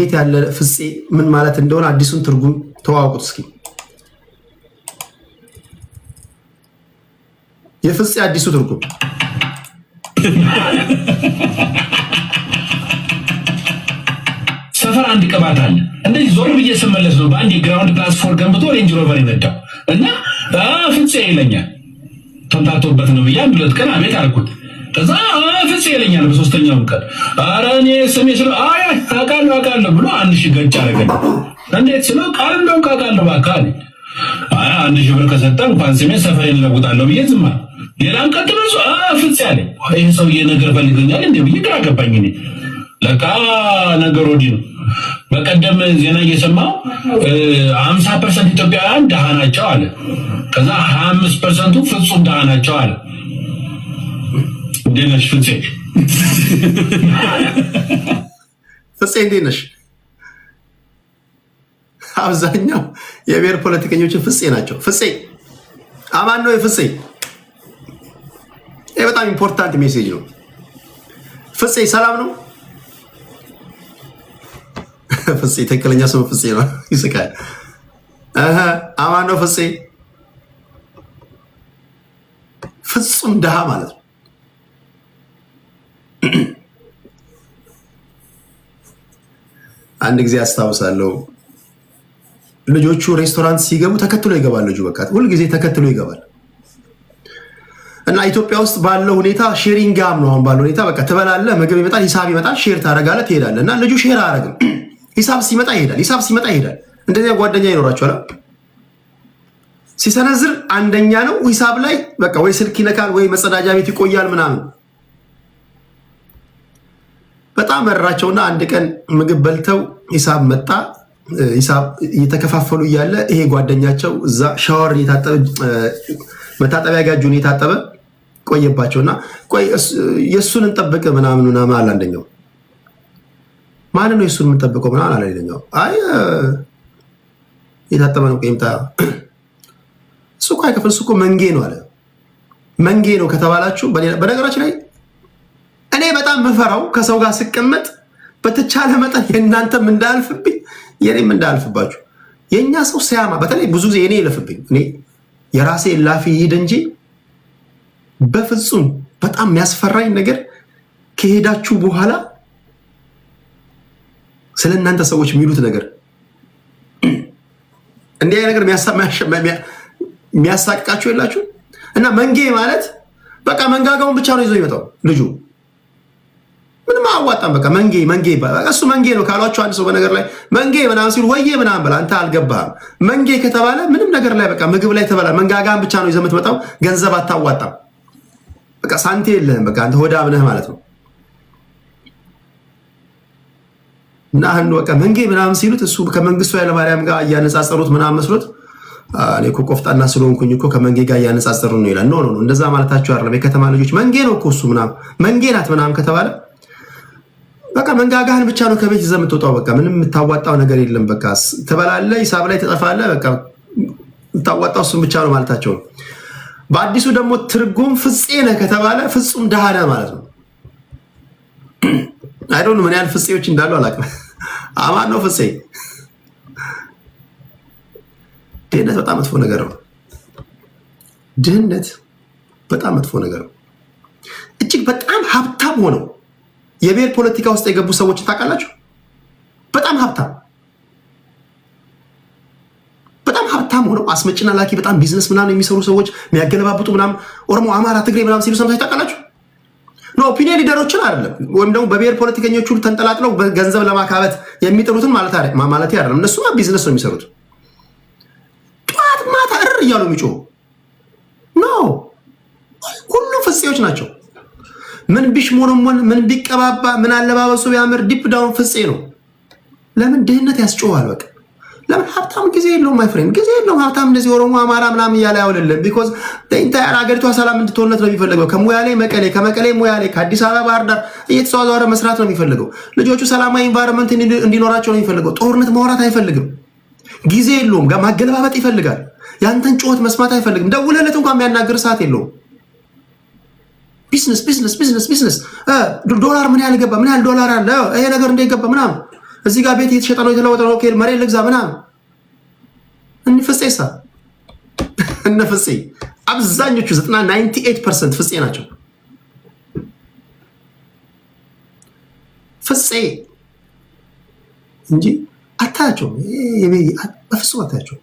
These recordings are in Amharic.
እንዴት ያለ ፍፄ ምን ማለት እንደሆነ አዲሱን ትርጉም ተዋውቁት እስኪ። የፍፄ አዲሱ ትርጉም ሰፈር አንድ ቅባት አለ። እንደዚህ ዞር ብዬ ስመለስ ነው በአንድ የግራውንድ ፕላትፎርም ገንብቶ ሬንጅ ሮቨር የነዳው እና ፍፄ ይለኛል። ተንታቶበት ነው ብዬ አንድ ሁለት ቀን አቤት አልኩት። ከዛ ፍፄ ይለኛል በሶስተኛውም ቀን ኧረ እኔ ስሜ ስለው አይ አውቃለሁ ብሎ 1000 ገጭ አደረገኝ። እንዴት ስለው ቃል እንደውም አውቃለሁ እባክህ አለኝ። አይ 1000 ብር ከሰጠ እንኳን ስሜ ሰፈሬን እለውጣለሁ ብዬ ዝም አልኩ። ሌላም ቀጥሎ ፍፄ አለኝ። ይሄ ሰውዬ ነገር ፈልገኛል እንዴ ብዬ ግራ ገባኝ። እኔ ለካ ነገር ወዲህ ነው። በቀደም ዜና እየሰማሁ 50% ኢትዮጵያውያን ደሃ ናቸው አለ። ከዛ 25%ቱ ፍጹም ደሃ ናቸው አለ። እንዴት ነሽ ፍፄ? ፍፄ እንዴት ነሽ? አብዛኛው የብሔር ፖለቲከኞችን ፍፄ ናቸው። ፍፄ አማን ነው። የፍፄ ይሄ በጣም ኢምፖርታንት ሜሴጅ ነው። ፍፄ ሰላም ነው። ፍፄ ትክክለኛ ስሙ ፍፄ ነው። ይስቃል። አማን ነው ፍፄ። ፍጹም ደሃ ማለት ነው። አንድ ጊዜ አስታውሳለሁ ልጆቹ ሬስቶራንት ሲገቡ ተከትሎ ይገባል። ልጁ በቃ ሁሉ ጊዜ ተከትሎ ይገባል። እና ኢትዮጵያ ውስጥ ባለው ሁኔታ ሼሪንግ ጋም ነው። አሁን ባለው ሁኔታ በቃ ትበላለህ፣ ምግብ ይመጣል፣ ሂሳብ ይመጣል፣ ሼር ታደርጋለህ፣ ትሄዳለህ። እና ልጁ ሼር አያደርግም። ሂሳብ ሲመጣ ይሄዳል። እንደዚያ ጓደኛ ይኖራቸዋል። ሲሰነዝር አንደኛ ነው ሂሳብ ላይ በቃ ወይ ስልክ ይነካል ወይ መጸዳጃ ቤት ይቆያል ምናምን። በጣም መራቸውና አንድ ቀን ምግብ በልተው ሂሳብ መጣ። ሂሳብ እየተከፋፈሉ እያለ ይሄ ጓደኛቸው እዛ ሻወር መታጠቢያ ጋጁን የታጠበ ቆየባቸውና ቆይ የሱን እንጠብቅ ምናምን አለ አንደኛው። ማን ነው የሱን የምንጠብቀው ምናምን አለ ሌላኛው። አይ የታጠበ ነው ቆይምታ እሱ እኮ አይከፍል እሱ እኮ መንጌ ነው አለ። መንጌ ነው ከተባላችሁ በነገራችን ላይ እኔ በጣም ምፈራው ከሰው ጋር ስቀመጥ በተቻለ መጠን የእናንተም እንዳልፍብኝ የኔም እንዳልፍባችሁ። የኛ ሰው ሲያማ በተለይ ብዙ ጊዜ እኔ ይለፍብኝ እኔ የራሴ ላፊ ይሄድ እንጂ በፍጹም በጣም የሚያስፈራኝ ነገር ከሄዳችሁ በኋላ ስለ እናንተ ሰዎች የሚሉት ነገር እንዲህ አይነት ነገር የሚያሳቅቃችሁ የላችሁ። እና መንጌ ማለት በቃ መንጋጋውን ብቻ ነው ይዞ ይመጣው ልጁ ምንም አዋጣም። በቃ መንጌ እሱ መንጌ ነው ካሏቸው አንድ ሰው በነገር ላይ መንጌ ምናምን ሲሉ ወዬ ምናምን በላ አንተ አልገባህም። መንጌ ከተባለ ምንም ነገር ላይ በቃ ምግብ ላይ ተበላ መንጋጋን ብቻ ነው ይዘህ የምትመጣው። ገንዘብ አታዋጣም። በቃ ሳንቴ የለህም። በቃ አንተ ሆዳም ነህ ማለት ነው። እና አንዱ በቃ መንጌ ምናምን ሲሉት እሱ ከመንግስቱ ኃይለማርያም ጋር እያነጻጸሩት ምናምን መስሎት እኔ እኮ ቆፍጣና ስለሆንኩኝ እኮ ከመንጌ ጋር እያነጻጸሩ ነው ይላል። ኖ እንደዛ ማለታቸው አይደለም። የከተማ ልጆች መንጌ ነው እኮ እሱ ምናምን መንጌ ናት ምናምን ከተባለ በቃ መንጋጋህን ብቻ ነው ከቤት ይዘህ የምትወጣው። በቃ ምንም የምታዋጣው ነገር የለም። በቃ ትበላለህ፣ ሂሳብ ላይ ትጠፋለህ። በቃ የምታዋጣው እሱን ብቻ ነው ማለታቸው ነው። በአዲሱ ደግሞ ትርጉም ፍፄ ነህ ከተባለ ፍጹም ደሃ ነህ ማለት ነው። አይ ዶንት ኖ ምን ያህል ፍፄዎች እንዳሉ አላውቅም። አማን ነው ፍፄ። ድህነት በጣም መጥፎ ነገር ነው። ድህነት በጣም መጥፎ ነገር ነው። እጅግ በጣም ሀብታም ሆነው የብሔር ፖለቲካ ውስጥ የገቡ ሰዎችን ታውቃላችሁ? በጣም ሀብታም ሆነው አስመጭና ላኪ በጣም ቢዝነስ ምናምን የሚሰሩ ሰዎች የሚያገለባብጡ ምናምን ኦሮሞ፣ አማራ፣ ትግሬ ምናምን ሲሉ ሰምታችሁ ታውቃላችሁ? ኦፒኒየን ሊደሮችን አይደለም ወይም ደግሞ በብሔር ፖለቲከኞቹ ተንጠላጥለው ገንዘብ ለማካበት የሚጥሩትን ማለት አይደለም። እነሱማ ቢዝነስ ነው የሚሰሩት። ጠዋት ማታ እር እያሉ የሚጮሁ ሁሉ ፍፄዎች ናቸው። ምን ቢሽሞነሞን ምን ቢቀባባ ምን አለባበሱ ቢያምር ዲፕ ዳውን ፍፄ ነው። ለምን ድህነት ያስጮዋል? በቃ ለምን ሀብታም ጊዜ የለውም። ማይ ፍሬንድ ጊዜ የለውም። ሀብታም እንደዚህ ኦሮሞ፣ አማራ ምናምን እያለ ያውልልን። ቢኮዝ ኢንታየር ሀገሪቷ ሰላም እንድትሆንለት ነው የሚፈልገው። ከሞያሌ መቀሌ፣ ከመቀሌ ሞያሌ፣ ከአዲስ አበባ ባህር ዳር እየተዘዋወረ መስራት ነው የሚፈልገው። ልጆቹ ሰላማዊ ኢንቫይሮንመንት እንዲኖራቸው ነው የሚፈልገው። ጦርነት ማውራት አይፈልግም። ጊዜ የለውም። ማገለባበጥ ይፈልጋል። ያንተን ጩኸት መስማት አይፈልግም። ደውለለት እንኳን የሚያናግር ሰዓት የለውም። ቢዝነስ ዶላር ምን ያህል ገባ? ምን ያህል ዶላር አለ? ይሄ ነገር እንደ ገባ ምናምን እዚህ ጋር ቤት እየተሸጠ ነው የተለወጠ ነው ኦኬ መሬት ልግዛ ምናምን እንፍጼሳ እነፍጼ አብዛኞቹ 98% ፍጼ ናቸው። ፍጼ እንጂ አታያቸው በፍጹም አታያቸው።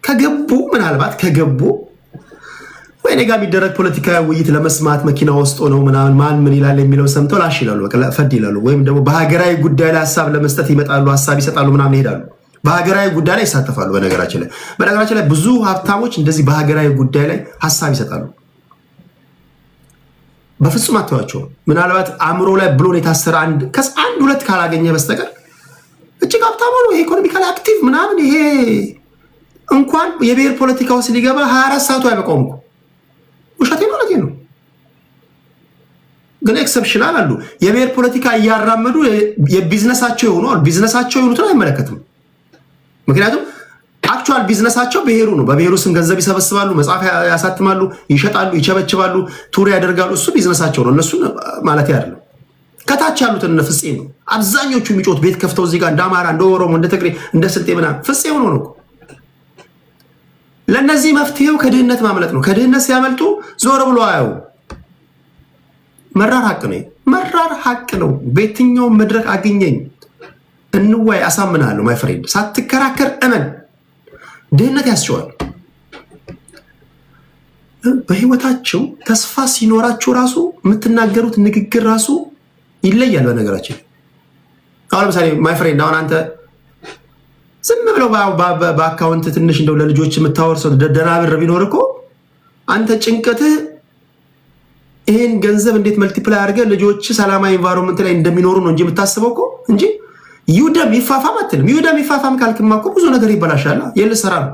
ከገቡ ምናልባት ከገቡ ወይ ነገ የሚደረግ ፖለቲካዊ ውይይት ለመስማት መኪና ውስጥ ሆነው ምናምን ማን ምን ይላል የሚለው ሰምተው ላሽ ይላሉ፣ በቃ ፈድ ይላሉ። ወይም ደግሞ በሀገራዊ ጉዳይ ላይ ሀሳብ ለመስጠት ይመጣሉ፣ ሀሳብ ይሰጣሉ፣ ምናምን ይሄዳሉ። በሀገራዊ ጉዳይ ላይ ይሳተፋሉ። በነገራችን ላይ ብዙ ሀብታሞች እንደዚህ በሀገራዊ ጉዳይ ላይ ሀሳብ ይሰጣሉ። በፍጹም አትዋቸውም። ምናልባት አእምሮ ላይ ብሎን የታሰረ አንድ ሁለት ካላገኘ በስተቀር እጅግ ሀብታሙ ነው። ይሄ ኢኮኖሚካሊ አክቲቭ ምናምን ይሄ እንኳን የብሔር ፖለቲካ ውስጥ ሊገባ 24 ሰዓቱ አይበቃውም። ውሸቴ ነው። ግን ኤክሰፕሽናል አሉ። የብሔር ፖለቲካ እያራመዱ የቢዝነሳቸው ይሆናል። ቢዝነሳቸው ይሆኑትን አይመለከትም። ምክንያቱም አክቹዋል ቢዝነሳቸው ብሔሩ ነው። በብሔሩ ስም ገንዘብ ይሰበስባሉ፣ መጽሐፍ ያሳትማሉ፣ ይሸጣሉ፣ ይቸበችባሉ፣ ቱር ያደርጋሉ። እሱ ቢዝነሳቸው ነው። እነሱ ማለት አይደለም። ከታች ያሉትን እነ ፍጼ ነው አብዛኞቹ የሚጮት ቤት ከፍተው እዚህ ጋር እንደ አማራ፣ እንደ ኦሮሞ፣ እንደ ትግሬ፣ እንደ ስልጤ ምናምን ፍጼ ሆኖ ነው። ለነዚህ መፍትሄው ከድህነት ማምለጥ ነው። ከድህነት ሲያመልጡ ዞር ብሎ አያዩ። መራር ሀቅ ነው። በየትኛው መድረክ አገኘኝ እንዋይ አሳምናለሁ። ማይ ፍሬንድ ሳትከራከር እመን። ድህነት ያስቸዋል። በህይወታቸው ተስፋ ሲኖራቸው ራሱ የምትናገሩት ንግግር ራሱ ይለያል። በነገራችን አሁን ለምሳሌ ማይ ፍሬንድ አሁን አንተ ዝም ብለው በአካውንት ትንሽ እንደው ለልጆች የምታወርሰው ደህና ብር ቢኖር እኮ አንተ ጭንቀትህ ይሄን ገንዘብ እንዴት መልቲፕላይ አድርገህ ልጆች ሰላማዊ ኢንቫይሮንመንት ላይ እንደሚኖሩ ነው እንጂ የምታስበው እኮ እንጂ ይውደም ይፋፋም አትልም። ይውደም ይፋፋም ካልክማ እኮ ብዙ ነገር ይበላሻል። የልሰራ ነው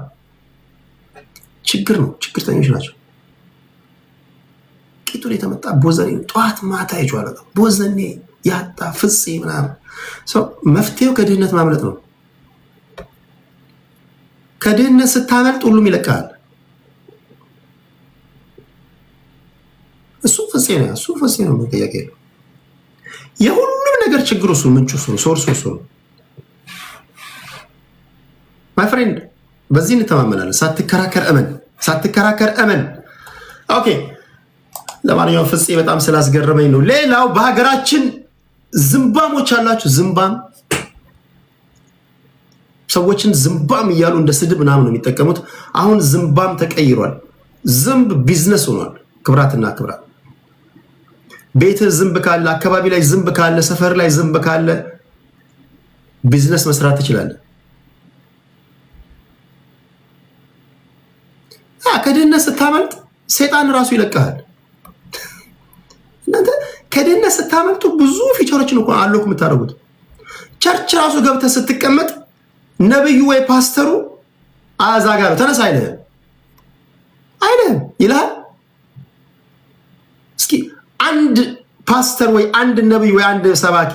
ችግር ነው። ችግርተኞች ናቸው። ቂጡን የተመጣ ቦዘኔ ጠዋት ማታ ይጇል። ቦዘኔ ያጣ ፍጼ ምናምን ሰው መፍትሄው ከድህነት ማምለጥ ነው። ከድህነት ስታመልጥ ሁሉም ይለቃል። እሱ ፍጼ ነው። ጥያቄ ነው። የሁሉም ነገር ችግሩ እሱ ምንጩ እሱ ነው። ሶርሱ እሱ ነው። ማይ ፍሬንድ በዚህ እንተማመናለን። ሳትከራከር እመን። ኦኬ። ለማንኛውም ፍጼ በጣም ስላስገረመኝ ነው። ሌላው በሀገራችን ዝምባሞች አላችሁ። ዝምባም ሰዎችን ዝምባም እያሉ እንደ ስድብ ምናምን ነው የሚጠቀሙት። አሁን ዝምባም ተቀይሯል። ዝምብ ቢዝነስ ሆኗል። ክብራትና ክብራት ቤትህ ዝምብ ካለ፣ አካባቢ ላይ ዝምብ ካለ፣ ሰፈር ላይ ዝምብ ካለ ቢዝነስ መስራት ትችላለህ። ከድህነት ስታመልጥ ሰይጣን ራሱ ይለቅሃል። እናንተ ከድህነት ስታመልጡ ብዙ ፊቸሮችን እኮ አሎክ የምታደርጉት። ቸርች ራሱ ገብተህ ስትቀመጥ ነብዩ ወይ ፓስተሩ አዛጋሩ ተነሳ አይልህም ይልሃል። እስኪ አንድ ፓስተር ወይ አንድ ነብይ ወይ አንድ ሰባኪ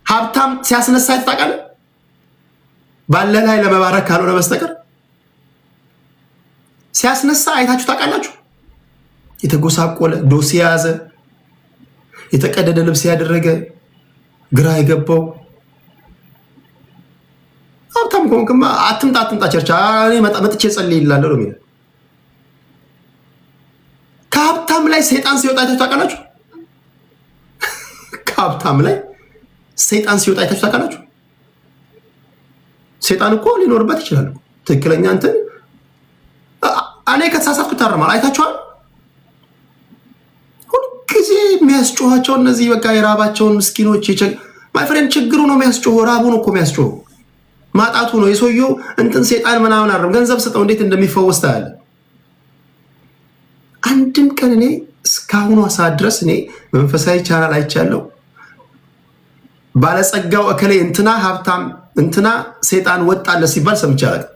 ሀብታም ሲያስነሳ ታውቃለህ? ባለ ላይ ለመባረክ ካልሆነ በስተቀር ሲያስነሳ አይታችሁ ታውቃላችሁ? የተጎሳቆለ ዶሴ የያዘ የተቀደደ ልብስ ያደረገ ግራ የገባው ሀብታም ከሆንክማ አትምጣ ቸርች እኔ መጥቼ ጸልይልሃለሁ ነው የሚለው። ከሀብታም ላይ ሰይጣን ሲወጣ አይታችሁ ታውቃላችሁ? ከሀብታም ላይ ሰይጣን ሲወጣ አይታችሁ ታውቃላችሁ? ሰይጣን እኮ ሊኖርበት ይችላል። ትክክለኛ እንትን እኔ ከተሳሳትኩ ታረማል። አይታችኋል? ሁልጊዜ የሚያስጮኋቸው እነዚህ በቃ የራባቸውን ምስኪኖች ማይ ፍሬንድ ችግሩ ነው የሚያስጮሁ። ራቡ ነው እኮ የሚያስጮሁ፣ ማጣቱ ነው የሰውየው እንትን። ሰይጣን ምናምን አይደለም። ገንዘብ ስጠው እንዴት እንደሚፈወስ ታያለህ። አንድም ቀን እኔ እስካሁኗ ሰዓት ድረስ እኔ መንፈሳዊ ቻናል አይቻለሁ ባለጸጋው እከሌ እንትና ሀብታም እንትና ሰይጣን ወጣለ ሲባል ሰምቻለሁ።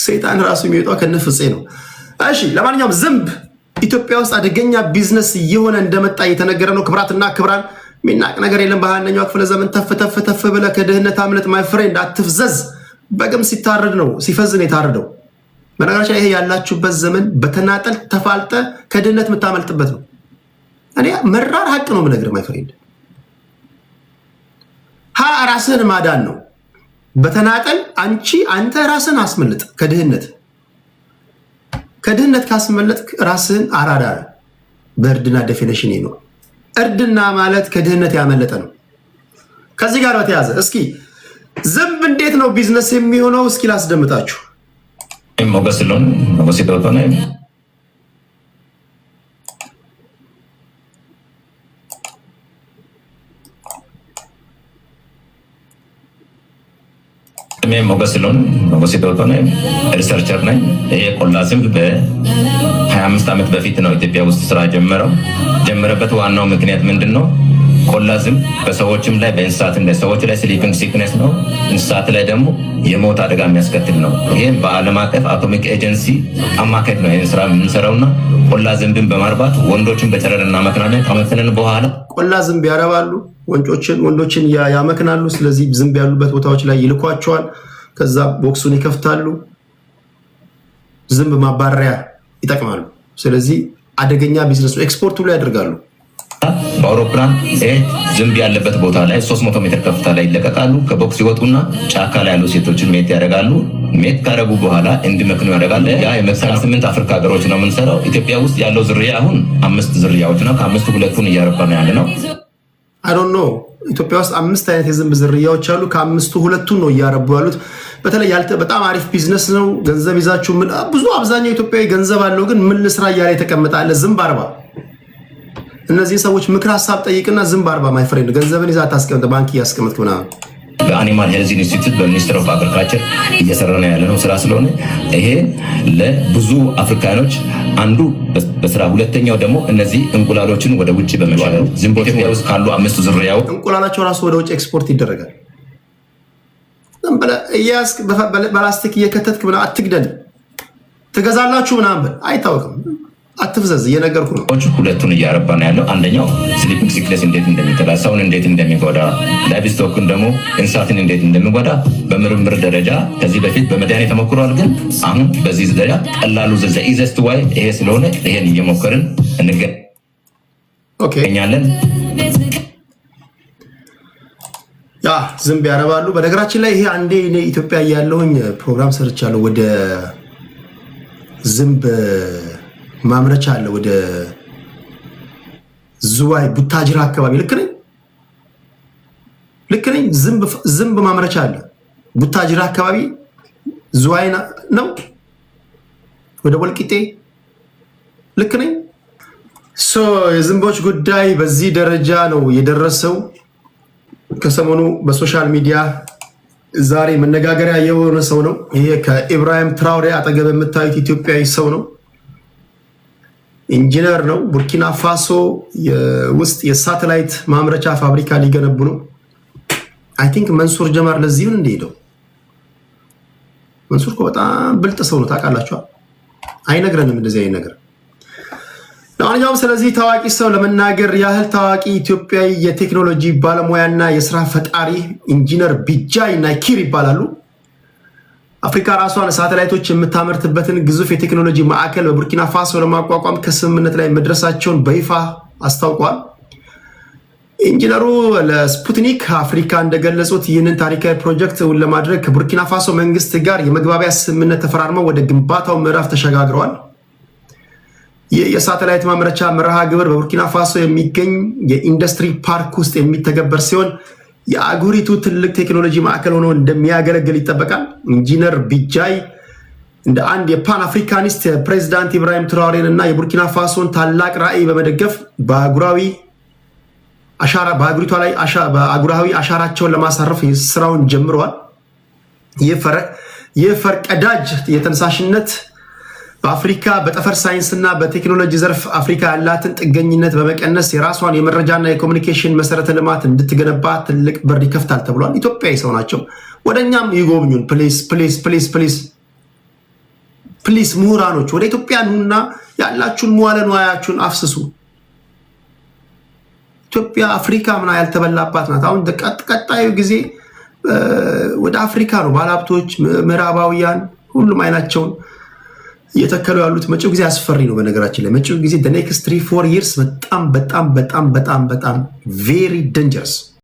ሰይጣን ራሱ የሚወጣው ከነፍጼ ነው። እሺ ለማንኛውም ዝምብ ኢትዮጵያ ውስጥ አደገኛ ቢዝነስ እየሆነ እንደመጣ እየተነገረ ነው። ክብራትና ክብራን የሚናቅ ነገር የለም። በ21ኛው ክፍለ ዘመን ተፍ ብለህ ከድህነት አምልጥ ማይ ፍሬንድ፣ አትፍዘዝ። በግም ሲታረድ ነው ሲፈዝን የታረደው። በነገራችን ይሄ ያላችሁበት ዘመን በተናጠል ተፋልጠ ከድህነት የምታመልጥበት ነው። እኔ መራር ሀቅ ነው የምነግርህ ማይ ፍሬንድ። ራስህን ማዳን ነው በተናጠል። አንተ ራስህን አስመልጥ ከድህነት ካስመለጥክ ራስህን አራዳ ነው። በእርድና ዴፊኒሽን ነው። እርድና ማለት ከድህነት ያመለጠ ነው። ከዚህ ጋር በተያዘ እስኪ ዝንብ እንዴት ነው ቢዝነስ የሚሆነው? እስኪ ላስደምጣችሁ። ሞገስሎን ሞገስ ይደውተነ ሞገስሎን ሞገስ ይደውተነ ሪሰርቸር ነኝ። ይሄ ቆላ ዝንብ በ25 ዓመት በፊት ነው ኢትዮጵያ ውስጥ ስራ ጀመረበት። ዋናው ምክንያት ምንድነው? ቆላ ዝንብ በሰዎችም ላይ በእንስሳትም ላይ ሰዎች ላይ ስሊፒንግ ሲክነስ ነው፣ እንስሳት ላይ ደግሞ የሞት አደጋ የሚያስከትል ነው። ይሄን በዓለም አቀፍ አቶሚክ ኤጀንሲ አማካኝ ነው ይሄን ስራ የምንሰራውና ቆላ ዝንብን በማርባት ወንዶችን በጨረር እናመክናለን። ከመከነን በኋላ ቆላ ዝንብ ያረባሉ፣ ወንዶችን ያመክናሉ። ስለዚህ ዝንብ ያሉበት ቦታዎች ላይ ይልኳቸዋል። ከዛ ቦክሱን ይከፍታሉ። ዝንብ ማባረሪያ ይጠቅማሉ። ስለዚህ አደገኛ ቢዝነስ ነው። ኤክስፖርት ብሎ ያደርጋሉ። በአውሮፕላን ዝንብ ያለበት ቦታ ላይ 300 ሜትር ከፍታ ላይ ይለቀቃሉ። ከቦክስ ይወጡና ጫካ ላይ ያሉ ሴቶችን ሜት ያደርጋሉ። ሜት ካረጉ በኋላ እንዲመክኑ ያደርጋሉ። ያ የ8 አፍሪካ ሀገሮች ነው የምንሰራው። ኢትዮጵያ ውስጥ ያለው ዝርያ አሁን 5 ዝርያዎች ነው። ከ5ቱ 2ቱን እያረባ ነው ያለ ነው። አይ ዶንት ኖ ኢትዮጵያ ውስጥ 5 አይነት የዝንብ ዝርያዎች አሉ። ከ5ቱ 2ቱን ነው እያረቡ ያሉት። በተለይ በጣም አሪፍ ቢዝነስ ነው። ገንዘብ ይዛችሁ ብዙ አብዛኛው ኢትዮጵያዊ ገንዘብ አለው፣ ግን ምን ልስራ እያለ የተቀመጣለ ዝንብ አርባ። እነዚህ ሰዎች ምክር ሀሳብ ጠይቅና ዝንብ አርባ ማይ ፍሬንድ። ገንዘብን ይዛ ታስቀምጥ፣ ባንክ እያስቀመጥክ ምናምን። በአኒማል ሄልዝ ኢንስቲትዩት በሚኒስትር ኦፍ አግሪካልቸር እየሰራ ነው ያለ ነው ስራ ስለሆነ ይሄ ለብዙ አፍሪካኖች አንዱ በስራ ሁለተኛው ደግሞ እነዚህ እንቁላሎችን ወደ ውጭ በመሸጥ ዝንቦች ኢትዮጵያ ውስጥ ካሉ 5 ዝርያዎች እንቁላላቸው ራሱ ወደ ውጭ ኤክስፖርት ይደረጋል። በላስቲክ እየከተትክ ምናምን አትግደል፣ ትገዛላችሁ ምናምን አይታወቅም። አትፍዘዝ፣ እየነገርኩ ነው። 2ቱን እያረባ ነው ያለው። አንደኛው ስሊፒንግ ሲክነስ እንዴት እንደሚተላ ሰውን እንዴት እንደሚጎዳ፣ ላይቭስቶክን ደግሞ እንስሳትን እንዴት እንደሚጎዳ በምርምር ደረጃ ከዚህ በፊት በመድኃኒት ተሞክሯል። ግን አሁን በዚህ ደረጃ ቀላሉ ዘ ኢዘስት ዋይ ይሄ ስለሆነ ይሄን እየሞከርን እንገኛለን። ያ ዝንብ ያረባሉ። በነገራችን ላይ ይሄ አንዴ እኔ ኢትዮጵያ ያለውኝ ፕሮግራም ሰርቻለሁ። ወደ ዝንብ ማምረቻ አለ፣ ወደ ዝዋይ ቡታጅራ አካባቢ። ልክ ነኝ? ዝንብ ማምረቻ አለ ቡታጅራ አካባቢ። ዝዋይ ነው ወደ ወልቂጤ። ልክ ነኝ? የዝንቦች ጉዳይ በዚህ ደረጃ ነው የደረሰው። ከሰሞኑ በሶሻል ሚዲያ ዛሬ መነጋገሪያ የሆነ ሰው ነው። ይሄ ከኢብራሂም ትራውሬ አጠገብ የምታዩት ኢትዮጵያዊ ሰው ነው። ኢንጂነር ነው። ቡርኪና ፋሶ ውስጥ የሳተላይት ማምረቻ ፋብሪካ ሊገነቡ ነው። አይ ቲንክ መንሱር ጀማር ለዚሁን እንደሄደው። መንሱር እኮ በጣም ብልጥ ሰው ነው ታውቃላችሁ። አይነግረንም እንደዚህ አይነት ነገር። ለማንኛውም ስለዚህ ታዋቂ ሰው ለመናገር ያህል ታዋቂ ኢትዮጵያዊ የቴክኖሎጂ ባለሙያና የስራ ፈጣሪ ኢንጂነር ቢጃይ ናይኪር ይባላሉ። አፍሪካ ራሷን ሳተላይቶች የምታመርትበትን ግዙፍ የቴክኖሎጂ ማዕከል በቡርኪና ፋሶ ለማቋቋም ከስምምነት ላይ መድረሳቸውን በይፋ አስታውቋል። ኢንጂነሩ ለስፑትኒክ አፍሪካ እንደገለጹት ይህንን ታሪካዊ ፕሮጀክት ለማድረግ ከቡርኪና ፋሶ መንግስት ጋር የመግባቢያ ስምምነት ተፈራርመው ወደ ግንባታው ምዕራፍ ተሸጋግረዋል። የሳተላይት ማምረቻ መርሃ ግብር በቡርኪና ፋሶ የሚገኝ የኢንዱስትሪ ፓርክ ውስጥ የሚተገበር ሲሆን የአገሪቱ ትልቅ ቴክኖሎጂ ማዕከል ሆኖ እንደሚያገለግል ይጠበቃል። ኢንጂነር ቢጃይ እንደ አንድ የፓን አፍሪካኒስት ፕሬዚዳንት ኢብራሂም ትራውሬን እና የቡርኪና ፋሶን ታላቅ ራዕይ በመደገፍ በአገሪቷ ላይ በአህጉራዊ አሻራቸውን ለማሳረፍ ስራውን ጀምረዋል። ይህ ፈርቀዳጅ የተነሳሽነት በአፍሪካ በጠፈር ሳይንስና በቴክኖሎጂ ዘርፍ አፍሪካ ያላትን ጥገኝነት በመቀነስ የራሷን የመረጃና የኮሚኒኬሽን መሰረተ ልማት እንድትገነባ ትልቅ በር ይከፍታል ተብሏል። ኢትዮጵያዊ ሰው ናቸው። ወደኛም ይጎብኙን ፕሊስ ፕሊስ ፕሊስ ፕሊስ ፕሊስ። ምሁራኖች ወደ ኢትዮጵያ ኑና ያላችሁን መዋለ ንዋያችሁን አፍስሱ። ኢትዮጵያ አፍሪካ ምና ያልተበላባት ናት። አሁን ቀጣዩ ጊዜ ወደ አፍሪካ ነው ባለሀብቶች ምዕራባውያን ሁሉም አይናቸውን እየተከሉ ያሉት መጪው ጊዜ አስፈሪ ነው። በነገራችን ላይ መጪው ጊዜ the next 3-4 years በጣም ቬሪ dangerous